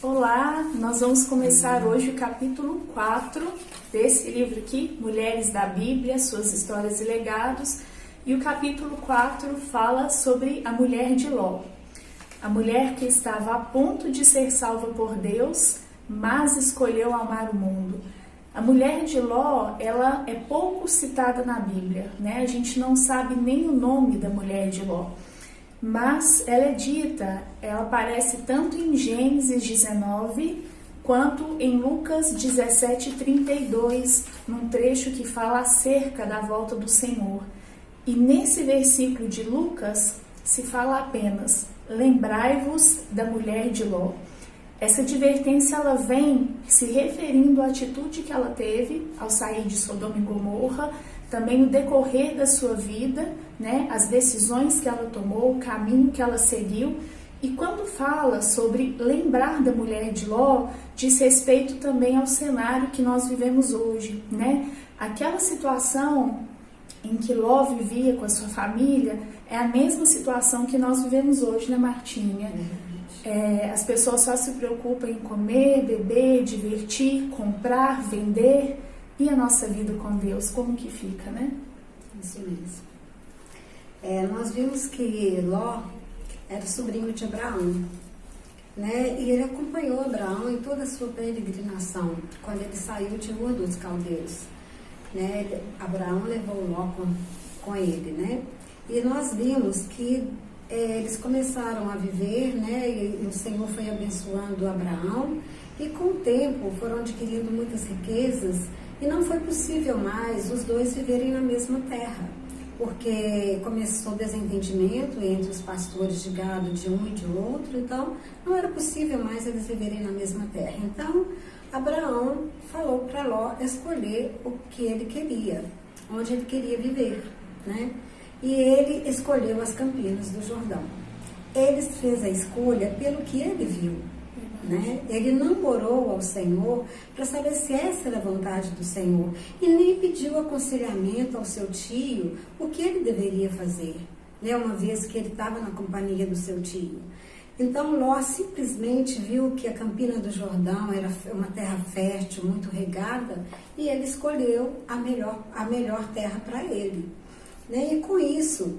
Olá, nós vamos começar hoje o capítulo 4 desse livro aqui, Mulheres da Bíblia, Suas Histórias e Legados. E o capítulo 4 fala sobre a mulher de Ló. A mulher que estava a ponto de ser salva por Deus, mas escolheu amar o mundo. A mulher de Ló, ela é pouco citada na Bíblia, né? A gente não sabe nem o nome da mulher de Ló. Mas ela é dita, ela aparece tanto em Gênesis 19, quanto em Lucas 17:32, num trecho que fala acerca da volta do Senhor. E nesse versículo de Lucas, se fala apenas, lembrai-vos da mulher de Ló. Essa advertência, ela vem se referindo à atitude que ela teve ao sair de Sodoma e Gomorra, também o decorrer da sua vida, né, as decisões que ela tomou, o caminho que ela seguiu. E quando fala sobre lembrar da mulher de Ló, diz respeito também ao cenário que nós vivemos hoje, né? Aquela situação em que Ló vivia com a sua família é a mesma situação que nós vivemos hoje, né, Martinha? As pessoas só se preocupam em comer, beber, divertir, comprar, vender. E a nossa vida com Deus, como que fica, né? Isso mesmo. Nós vimos que Ló era sobrinho de Abraão, né? E ele acompanhou Abraão em toda a sua peregrinação, quando ele saiu de Ur dos Caldeus, né? Abraão levou Ló com ele, né? E nós vimos que eles começaram a viver, né? E o Senhor foi abençoando Abraão, e com o tempo foram adquirindo muitas riquezas, e não foi possível mais os dois viverem na mesma terra, porque começou desentendimento entre os pastores de gado de um e de outro, então não era possível mais eles viverem na mesma terra. Então Abraão falou para Ló escolher o que ele queria, onde ele queria viver, né? E ele escolheu as campinas do Jordão. Ele fez a escolha pelo que ele viu, né? Ele não orou ao Senhor para saber se essa era a vontade do Senhor, e nem pediu aconselhamento ao seu tio o que ele deveria fazer, né? Uma vez que ele estava na companhia do seu tio. Então Ló simplesmente viu que a Campina do Jordão era uma terra fértil, muito regada, e ele escolheu a melhor terra para ele, né? E com isso,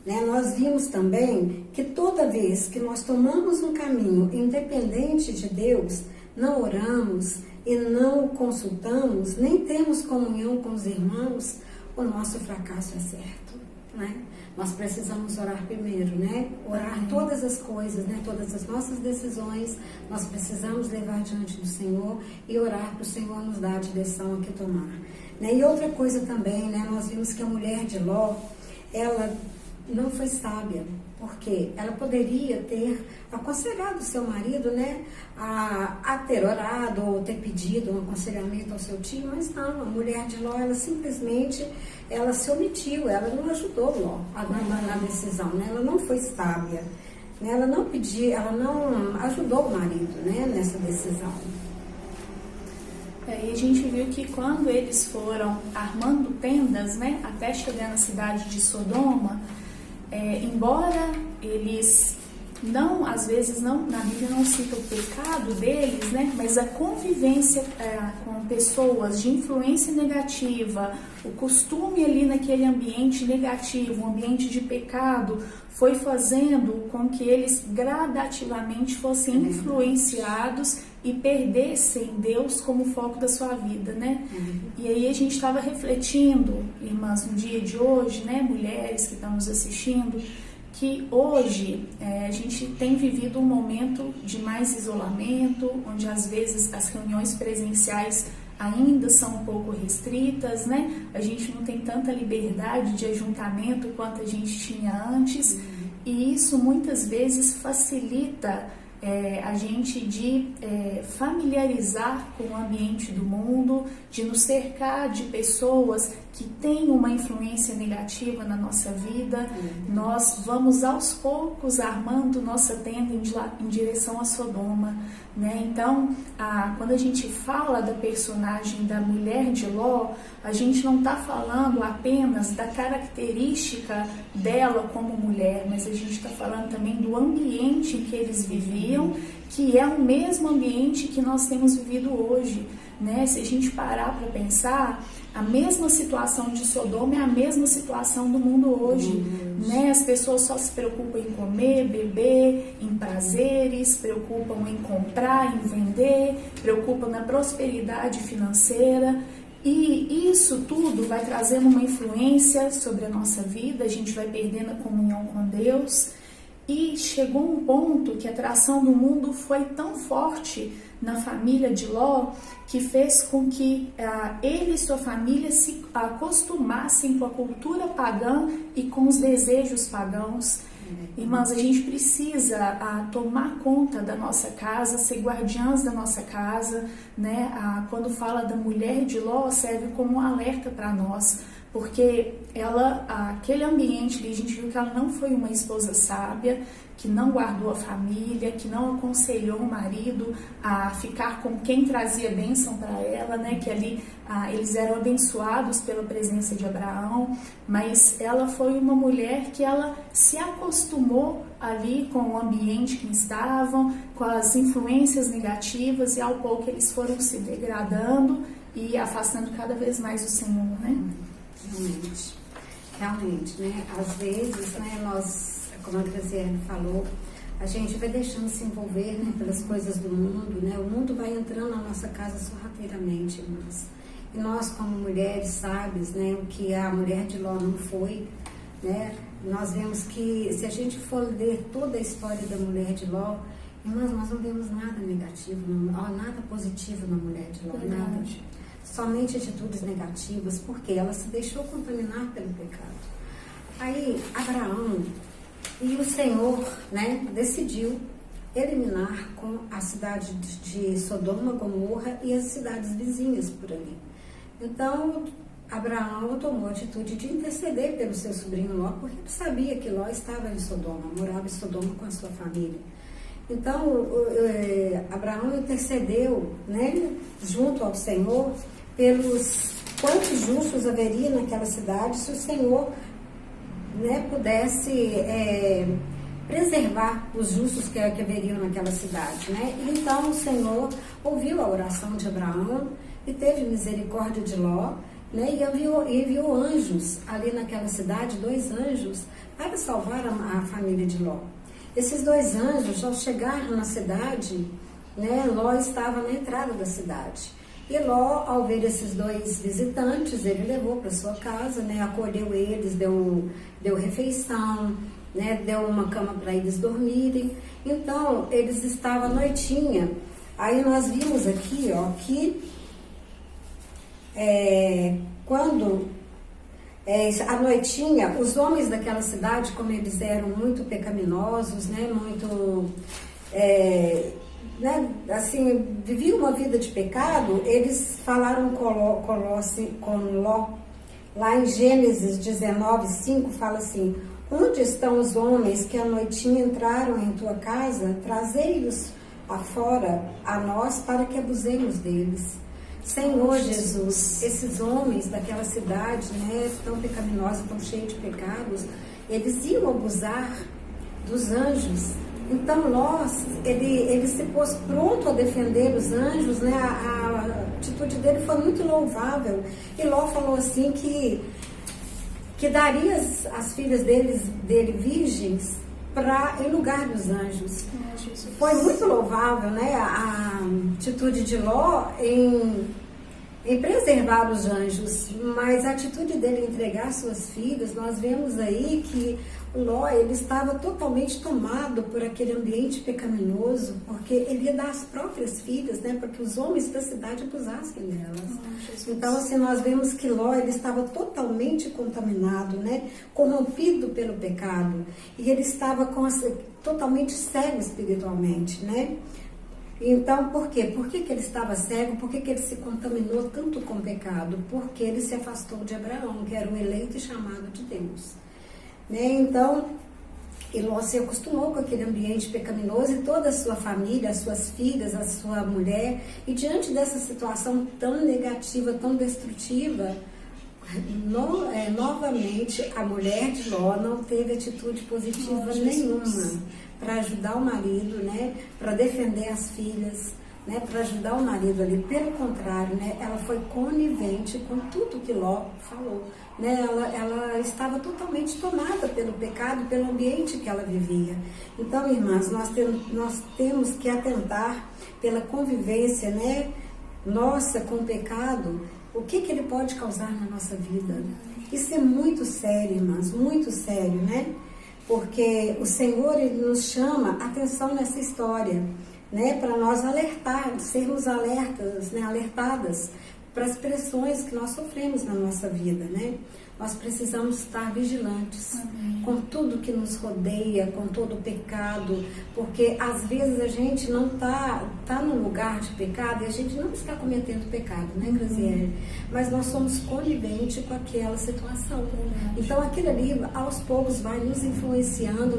né, nós vimos também que toda vez que nós tomamos um caminho independente de Deus, não oramos e não consultamos, nem temos comunhão com os irmãos, o nosso fracasso é certo, né? Nós precisamos orar primeiro, né? Orar todas as coisas, né? Todas as nossas decisões, nós precisamos levar diante do Senhor e orar para o Senhor nos dar a direção a que tomar, né? E outra coisa também, né? Nós vimos que a mulher de Ló, ela não foi sábia, porque ela poderia ter aconselhado seu marido, né, a ter orado ou ter pedido um aconselhamento ao seu tio, mas não, a mulher de Ló, ela simplesmente, ela se omitiu, ela não ajudou Ló na decisão, né, ela não foi sábia, né, ela não ajudou o marido, né, nessa decisão. E a gente viu que quando eles foram armando tendas, né, até chegar na cidade de Sodoma, embora eles às vezes na Bíblia não cita o pecado deles, né, mas a convivência com pessoas de influência negativa, o costume ali naquele ambiente negativo, um ambiente de pecado, foi fazendo com que eles gradativamente fossem influenciados e perdessem Deus como foco da sua vida, né? E aí a gente estava refletindo, irmãs, no dia de hoje, né, mulheres que estão nos assistindo, que hoje a gente tem vivido um momento de mais isolamento, onde às vezes as reuniões presenciais ainda são um pouco restritas, né? A gente não tem tanta liberdade de ajuntamento quanto a gente tinha antes, e isso muitas vezes facilita a gente de familiarizar com o ambiente do mundo, de nos cercar de pessoas que têm uma influência negativa na nossa vida. Nós vamos aos poucos armando nossa tenda em direção a Sodoma, né? Então, quando a gente fala da personagem da mulher de Ló, a gente não está falando apenas da característica dela como mulher, mas a gente está falando também do ambiente em que eles viviam, sabiam que é o mesmo ambiente que nós temos vivido hoje, né? Se a gente parar para pensar, a mesma situação de Sodoma é a mesma situação do mundo hoje, né? As pessoas só se preocupam em comer, beber, em prazeres, preocupam em comprar, em vender, preocupam na prosperidade financeira. E isso tudo vai trazendo uma influência sobre a nossa vida, a gente vai perdendo a comunhão com Deus. E chegou um ponto que a atração do mundo foi tão forte na família de Ló que fez com que ele e sua família se acostumassem com a cultura pagã e com os desejos pagãos. Irmãs, a gente precisa tomar conta da nossa casa, ser guardiãs da nossa casa, né? Quando fala da mulher de Ló, serve como um alerta para nós, porque aquele ambiente ali, a gente viu que ela não foi uma esposa sábia, que não guardou a família, que não aconselhou o marido a ficar com quem trazia bênção para ela, né? Que ali eles eram abençoados pela presença de Abraão, mas ela foi uma mulher que ela se acostumou ali com o ambiente que estavam, com as influências negativas, e ao pouco eles foram se degradando e afastando cada vez mais o Senhor, né? Realmente, né? Às vezes, né, nós, como a Graziele falou, a gente vai deixando se envolver, né, pelas coisas do mundo, né? O mundo vai entrando na nossa casa sorrateiramente, irmãs. E nós, como mulheres sábias, né, o que a mulher de Ló não foi, né? Nós vemos que, se a gente for ler toda a história da mulher de Ló, irmãs, nós não vemos nada negativo, nada positivo na mulher de Ló, nada. Somente atitudes negativas, porque ela se deixou contaminar pelo pecado. Aí, Abraão e o Senhor, né, decidiu eliminar com a cidade de Sodoma, Gomorra e as cidades vizinhas por ali. Então, Abraão tomou a atitude de interceder pelo seu sobrinho Ló, porque ele sabia que Ló estava em Sodoma, morava em Sodoma com a sua família. Então, Abraão intercedeu, né, junto ao Senhor, pelos quantos justos haveria naquela cidade, se o Senhor, né, pudesse preservar os justos que haveriam naquela cidade, né? Então o Senhor ouviu a oração de Abraão e teve misericórdia de Ló, né? E enviou anjos ali naquela cidade, 2 anjos, para salvar a família de Ló. Esses 2 anjos, ao chegar na cidade, né, Ló estava na entrada da cidade. E Ló, ao ver esses 2 visitantes, ele levou para sua casa, né, acolheu eles, deu refeição, né, deu uma cama para eles dormirem. Então, eles estavam à noitinha. Aí nós vimos aqui, ó, que quando à noitinha, os homens daquela cidade, como eles eram muito pecaminosos, né, muito... né, assim, viviam uma vida de pecado, eles falaram com Ló, lá em Gênesis 19:5, fala assim: onde estão os homens que à noitinha entraram em tua casa? Trazei-os afora a nós para que abusemos deles. Senhor Jesus, esses homens daquela cidade, né, tão pecaminosa, tão cheia de pecados, eles iam abusar dos anjos. Então ele se pôs pronto a defender os anjos, né? A atitude dele foi muito louvável. E Ló falou assim que daria as filhas dele virgens em lugar dos anjos. Foi muito louvável, né? A atitude de Ló em preservar os anjos, mas a atitude dele em entregar suas filhas, nós vemos aí que Ló, ele estava totalmente tomado por aquele ambiente pecaminoso, porque ele ia dar as próprias filhas, né, para que os homens da cidade abusassem delas. Então, assim, nós vemos que Ló, ele estava totalmente contaminado, né, corrompido pelo pecado, e ele estava totalmente cego espiritualmente, né. Então, por quê? Por que ele estava cego? Por que ele se contaminou tanto com o pecado? Porque ele se afastou de Abraão, que era o eleito e chamado de Deus. Né? Então, Ló se acostumou com aquele ambiente pecaminoso e toda a sua família, as suas filhas, a sua mulher. E diante dessa situação tão negativa, tão destrutiva, Novamente, a mulher de Ló não teve atitude positiva nenhuma para ajudar o marido, né? Para defender as filhas, né? Para ajudar o marido ali. Pelo contrário, né? Ela foi conivente com tudo que Ló falou. Né? Ela estava totalmente tomada pelo pecado, pelo ambiente que ela vivia. Então, irmãs, nós temos que atentar pela convivência, né? Nossa, com o pecado, o que ele pode causar na nossa vida. Isso é muito sério, irmãs, muito sério, né? Porque o Senhor, Ele nos chama atenção nessa história, né? Para nós sermos alertas, né? Alertadas para as pressões que nós sofremos na nossa vida, né? Nós precisamos estar vigilantes. Amém. Com tudo que nos rodeia, com todo o pecado, porque às vezes a gente não tá num lugar de pecado e a gente não está cometendo pecado, né, Graziele? Mas nós somos coniventes com aquela situação. Então aquilo ali, aos poucos, vai nos influenciando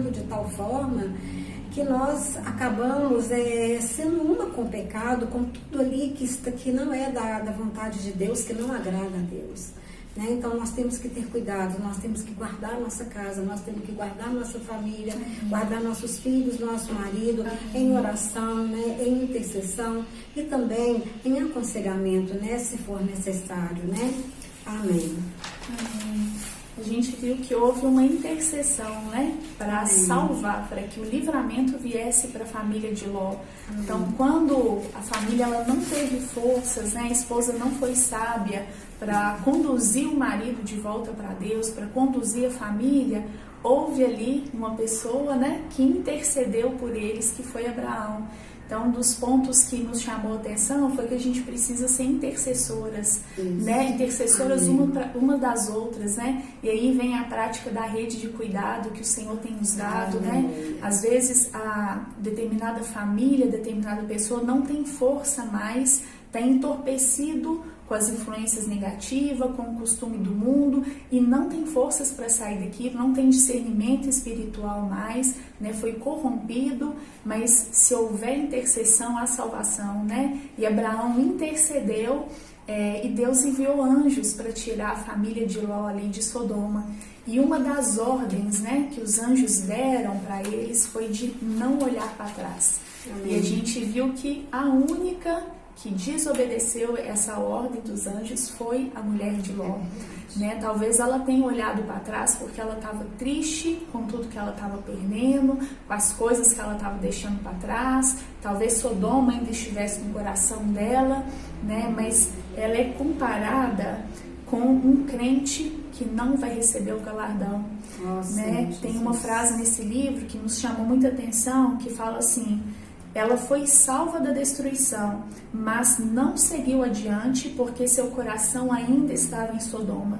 de tal forma que nós acabamos sendo uma com o pecado, com tudo ali que não é da vontade de Deus, que não agrada a Deus. Né? Então nós temos que ter cuidado, nós temos que guardar nossa casa, nós temos que guardar nossa família, guardar nossos filhos, nosso marido, em oração, né? Em intercessão e também em aconselhamento, né? Se for necessário. Né? Amém. Amém. A gente viu que houve uma intercessão, né, para salvar, para que o livramento viesse para a família de Ló. Então, quando a família ela não teve forças, né, a esposa não foi sábia para conduzir o marido de volta para Deus, para conduzir a família, houve ali uma pessoa, né, que intercedeu por eles, que foi Abraão. Então, um dos pontos que nos chamou a atenção foi que a gente precisa ser intercessoras, né? Intercessoras uma das outras, né? E aí vem a prática da rede de cuidado que o Senhor tem nos dado, né? Às vezes, a determinada família, determinada pessoa não tem força mais, está entorpecido com as influências negativas, com o costume do mundo e não tem forças para sair daquilo, não tem discernimento espiritual mais, né? Foi corrompido, mas se houver intercessão, há salvação, né? E Abraão intercedeu e Deus enviou anjos para tirar a família de Ló ali de Sodoma. E uma das ordens, né, que os anjos deram para eles foi de não olhar para trás. Amém. E a gente viu que a única que desobedeceu essa ordem dos anjos foi a mulher de Ló, né? Talvez ela tenha olhado para trás porque ela estava triste com tudo que ela estava perdendo, com as coisas que ela estava deixando para trás. Talvez Sodoma ainda estivesse no coração dela, né? Mas ela é comparada com um crente que não vai receber o galardão. Nossa, né? Tem uma frase nesse livro que nos chamou muita atenção, que fala assim: ela foi salva da destruição, mas não seguiu adiante porque seu coração ainda estava em Sodoma.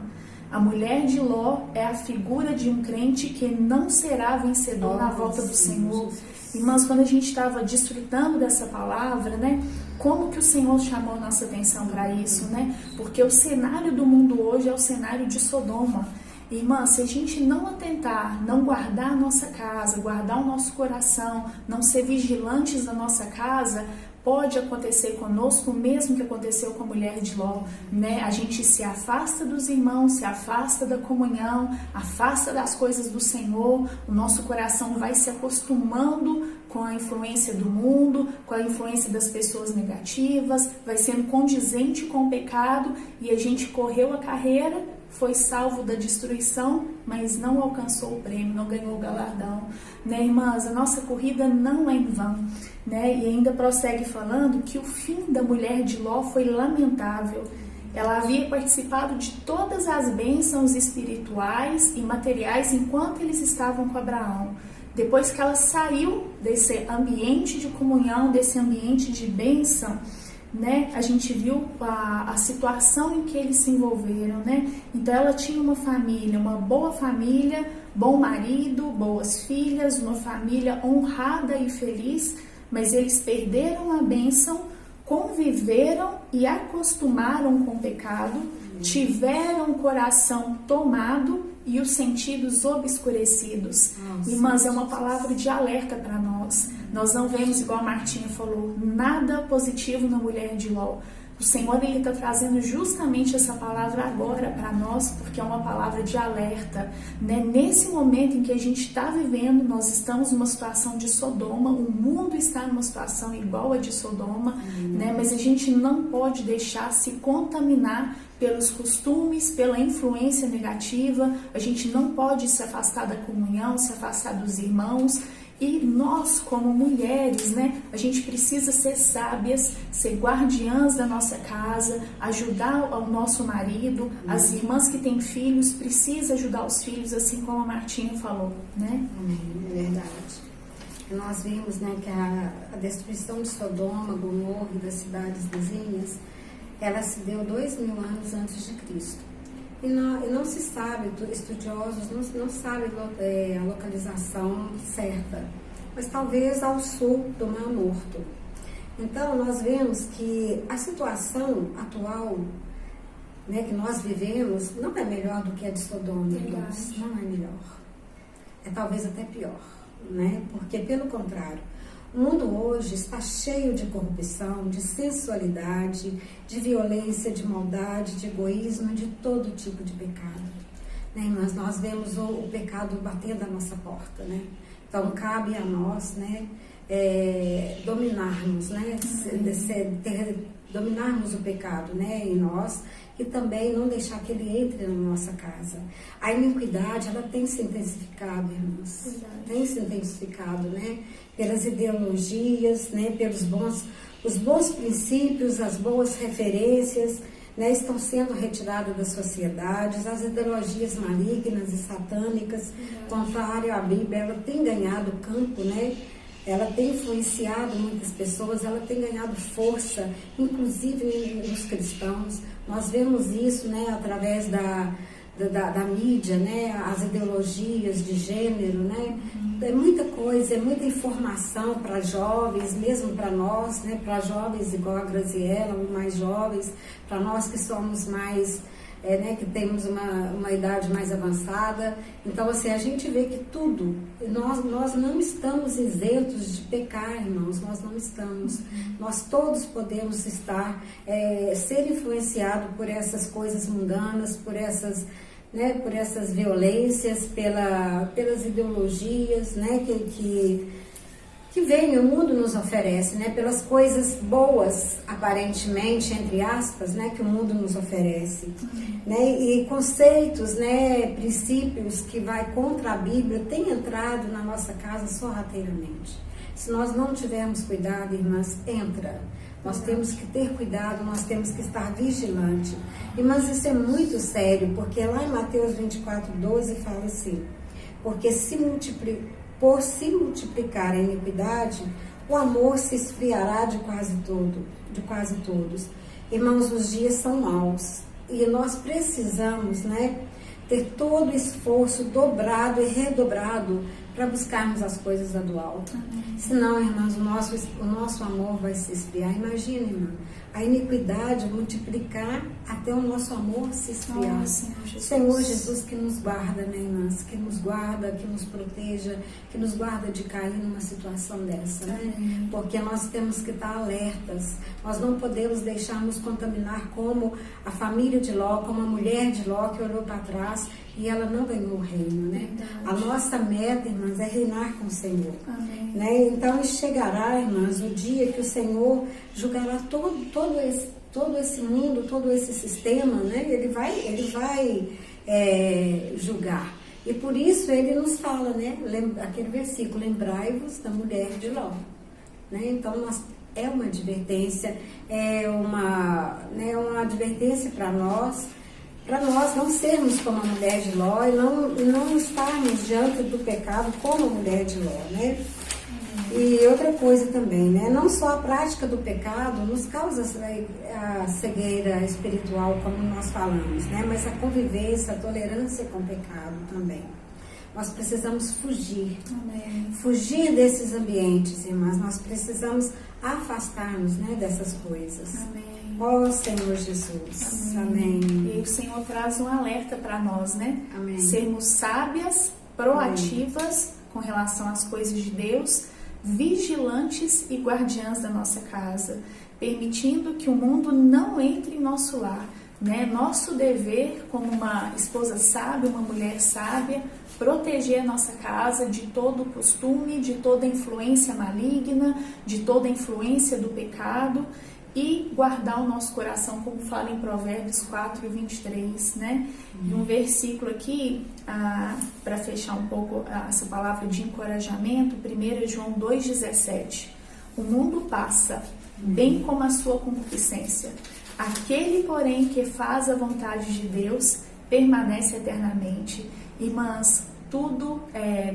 A mulher de Ló é a figura de um crente que não será vencedor na volta do Senhor. Irmãos, quando a gente estava desfrutando dessa palavra, né, como que o Senhor chamou nossa atenção para isso, né? Porque o cenário do mundo hoje é o cenário de Sodoma. Irmã, se a gente não atentar, não guardar a nossa casa, guardar o nosso coração, não ser vigilantes da nossa casa, pode acontecer conosco o mesmo que aconteceu com a mulher de Ló, né? A gente se afasta dos irmãos, se afasta da comunhão, afasta das coisas do Senhor, o nosso coração vai se acostumando com a influência do mundo, com a influência das pessoas negativas, vai sendo condizente com o pecado e a gente correu a carreira, foi salvo da destruição, mas não alcançou o prêmio, não ganhou o galardão. Né, irmãs? A nossa corrida não é em vão. Né? E ainda prossegue falando que o fim da mulher de Ló foi lamentável. Ela havia participado de todas as bênçãos espirituais e materiais enquanto eles estavam com Abraão. Depois que ela saiu desse ambiente de comunhão, desse ambiente de bênção, né, a gente viu a situação em que eles se envolveram, né? Então ela tinha uma família, uma boa família, bom marido, boas filhas, uma família honrada e feliz, mas eles perderam a bênção, conviveram e acostumaram com o pecado, tiveram o coração tomado e os sentidos obscurecidos. Nossa. Irmãs, é uma palavra de alerta para nós. Nós não vemos, igual a Martinha falou, nada positivo na mulher de Ló. O Senhor, Ele está trazendo justamente essa palavra agora para nós, porque é uma palavra de alerta, né? Nesse momento em que a gente está vivendo, nós estamos numa situação de Sodoma, o mundo está numa situação igual a de Sodoma, né? Mas a gente não pode deixar se contaminar pelos costumes, pela influência negativa, a gente não pode se afastar da comunhão, se afastar dos irmãos. E nós, como mulheres, né, a gente precisa ser sábias, ser guardiãs da nossa casa, ajudar o nosso marido, as irmãs que têm filhos, precisam ajudar os filhos, assim como a Martinha falou, né? É verdade. Nós vimos, né, que a destruição de Sodoma, Gomorra e das cidades vizinhas, ela se deu 2000 anos antes de Cristo. E não se sabe, estudiosos não sabem a localização certa, mas talvez ao sul do Mar Morto. Então, nós vemos que a situação atual, né, que nós vivemos não é melhor do que a de Sodoma, irmãos. Não é melhor. É talvez até pior, né? Porque, pelo contrário, o mundo hoje está cheio de corrupção, de sensualidade, de violência, de maldade, de egoísmo, de todo tipo de pecado. Né? Mas nós vemos o pecado batendo à nossa porta, né? Então cabe a nós, né, dominarmos, né, dominarmos o pecado, né, em nós, e também não deixar que ele entre na nossa casa. A iniquidade, ela tem se intensificado, irmãos. Verdade. Tem se intensificado, né? Pelas ideologias, né? Pelos os bons princípios, as boas referências, né? Estão sendo retiradas das sociedades. As ideologias malignas e satânicas, contrário à Bíblia, ela tem ganhado campo, né? Ela tem influenciado muitas pessoas, ela tem ganhado força, inclusive nos cristãos. Nós vemos isso, né, através da mídia, né, as ideologias de gênero, né? É muita coisa, é muita informação para jovens, mesmo para nós, né, para jovens igual a Graziela, mais jovens, para nós que somos mais... né, que temos uma idade mais avançada. Então, assim, a gente vê que tudo, nós não estamos isentos de pecar, irmãos, nós não estamos. Nós todos podemos ser influenciados por essas coisas mundanas, por essas, né, por essas violências, pelas ideologias, né, que vem, o mundo nos oferece, né, pelas coisas boas, aparentemente, entre aspas, né, que o mundo nos oferece, né, e conceitos, né, princípios que vai contra a Bíblia têm entrado na nossa casa sorrateiramente. Se nós não tivermos cuidado, irmãs, entra. Nós temos que ter cuidado, nós temos que estar vigilante. Mas isso é muito sério, porque lá em Mateus 24:12 fala assim, porque por se multiplicar a iniquidade, o amor se esfriará de quase todos. Irmãos, os dias são maus e nós precisamos, né, ter todo o esforço dobrado e redobrado para buscarmos as coisas do alto. Senão, irmãos, o nosso amor vai se esfriar. Imagina, irmã, a iniquidade multiplicar até o nosso amor se esfriar. Senhor Jesus, que nos guarda, né, irmãs? Que nos guarda, que nos proteja, que nos guarda de cair numa situação dessa, né? Porque nós temos que estar alertas. Nós não podemos deixar nos contaminar como a família de Ló, como a mulher de Ló que olhou para trás e ela não ganhou o reino, né? A nossa meta, irmãs, é reinar com o Senhor. Né? Então chegará, irmãs, o dia que o Senhor julgará todo esse mundo, todo esse sistema, né? Ele vai julgar. E por isso ele nos fala, né? Aquele versículo, lembrai-vos da mulher de Ló. Né? Então é uma advertência, uma advertência para nós não sermos como a mulher de Ló e não estarmos diante do pecado como a mulher de Ló, né? E outra coisa também, né? Não só a prática do pecado nos causa a cegueira espiritual, como nós falamos, né? Mas a convivência, a tolerância com o pecado também. Nós precisamos fugir. Fugir desses ambientes, irmãs. Nós precisamos afastar-nos, né, dessas coisas. Ó Senhor Jesus. Amém. E o Senhor traz um alerta para nós, né? Amém. Sermos sábias, proativas com relação às coisas de Deus, vigilantes e guardiãs da nossa casa, permitindo que o mundo não entre em nosso lar, né? Nosso dever como uma esposa sábia, uma mulher sábia, proteger a nossa casa de todo costume, de toda influência maligna, de toda influência do pecado, e guardar o nosso coração, como fala em Provérbios 4, 23, né? E um versículo aqui, para fechar um pouco essa palavra de encorajamento, 1 João 2,17. O mundo passa, bem como a sua concupiscência. Aquele, porém, que faz a vontade de Deus, permanece eternamente. Irmãs, tudo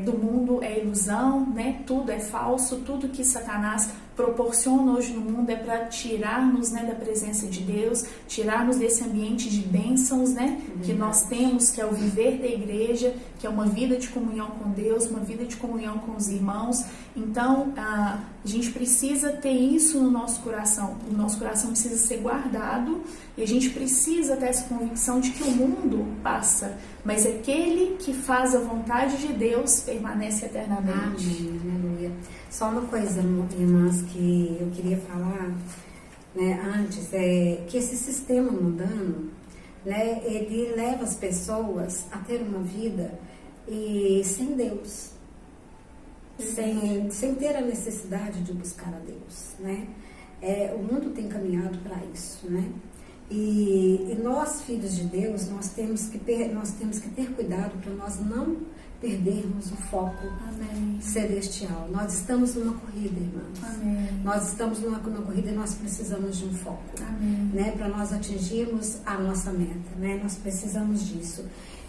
do mundo é ilusão, né? Tudo é falso, tudo que Satanás proporciona hoje no mundo é para tirar-nos, né, da presença de Deus, tirar-nos desse ambiente de bênçãos, né, que nós temos, que é o viver da igreja, que é uma vida de comunhão com Deus, uma vida de comunhão com os irmãos. Então, a gente precisa ter isso no nosso coração. O nosso coração precisa ser guardado e a gente precisa ter essa convicção de que o mundo passa, mas aquele que faz a vontade de Deus permanece eternamente. Amém, aleluia. Só uma coisa, irmãs, que eu queria falar, né, antes, é que esse sistema mundano, né, ele leva as pessoas a ter uma vida sem Deus, sem ter a necessidade de buscar a Deus, né? O mundo tem caminhado para isso, né? E nós, filhos de Deus, nós temos que ter cuidado para nós não perdermos o foco celestial. Nós estamos numa corrida, irmãos. Amém. Nós estamos numa corrida e nós precisamos de um foco, né, para nós atingirmos a nossa meta, né? Nós precisamos disso.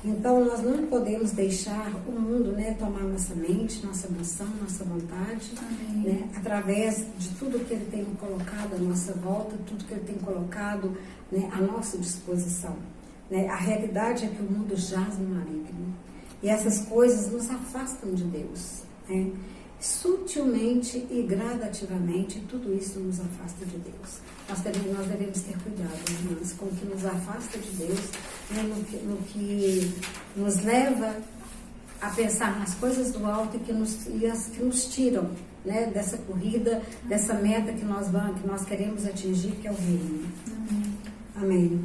Então, nós não podemos deixar o mundo, né, tomar nossa mente, nossa emoção, nossa vontade, né, através de tudo que ele tem colocado à nossa volta, tudo que ele tem colocado, né, à nossa disposição, né? A realidade é que o mundo jaz no maligno. E essas coisas nos afastam de Deus, né? Sutilmente e gradativamente, tudo isso nos afasta de Deus. Nós devemos ter cuidado, irmãs, com o que nos afasta de Deus, né? no que nos leva a pensar nas coisas do alto e as que nos tiram, né, dessa corrida, dessa meta que nós queremos atingir, que é o reino. Amém.